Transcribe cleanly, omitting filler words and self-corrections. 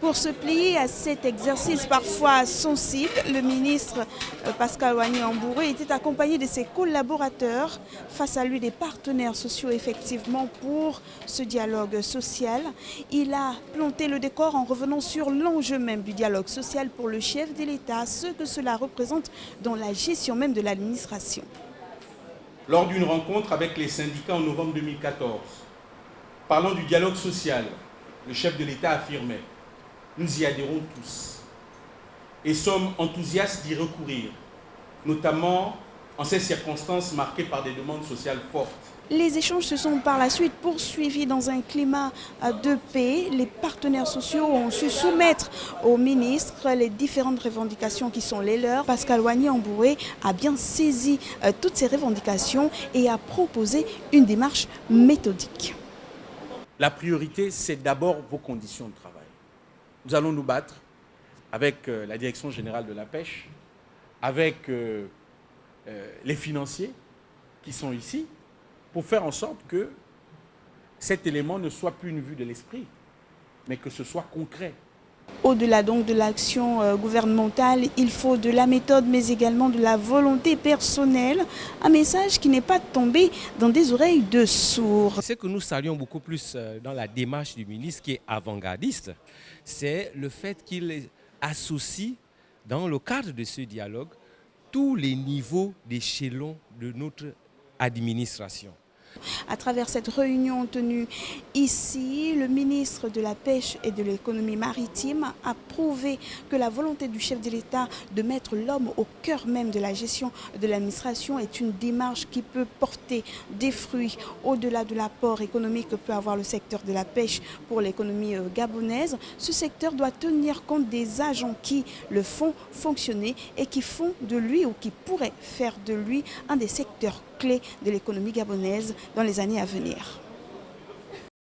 Pour se plier à cet exercice parfois sensible, le ministre Pascal Ouani-Ambouré était accompagné de ses collaborateurs, face à lui des partenaires sociaux effectivement pour ce dialogue social. Il a planté le décor en revenant sur l'enjeu même du dialogue social pour le chef de l'État, ce que cela représente dans la gestion même de l'administration. Lors d'une rencontre avec les syndicats en novembre 2014, parlant du dialogue social, le chef de l'État affirmait: nous y adhérons tous et sommes enthousiastes d'y recourir, notamment en ces circonstances marquées par des demandes sociales fortes. Les échanges se sont par la suite poursuivis dans un climat de paix. Les partenaires sociaux ont su soumettre au ministre les différentes revendications qui sont les leurs. Pascal Ouani-Ambouré a bien saisi toutes ces revendications et a proposé une démarche méthodique. La priorité, c'est d'abord vos conditions de travail. Nous allons nous battre avec la Direction générale de la pêche, avec les financiers qui sont ici, pour faire en sorte que cet élément ne soit plus une vue de l'esprit, mais que ce soit concret. Au-delà donc de l'action gouvernementale, il faut de la méthode, mais également de la volonté personnelle. Un message qui n'est pas tombé dans des oreilles de sourds. Ce que nous saluons beaucoup plus dans la démarche du ministre, qui est avant-gardiste, c'est le fait qu'il associe dans le cadre de ce dialogue tous les niveaux d'échelon de notre administration. À travers cette réunion tenue ici, le ministre de la Pêche et de l'Économie maritime a prouvé que la volonté du chef de l'État de mettre l'homme au cœur même de la gestion de l'administration est une démarche qui peut porter des fruits au-delà de l'apport économique que peut avoir le secteur de la pêche pour l'économie gabonaise. Ce secteur doit tenir compte des agents qui le font fonctionner et qui font de lui ou qui pourraient faire de lui un des secteurs clés de l'économie gabonaise dans les années à venir.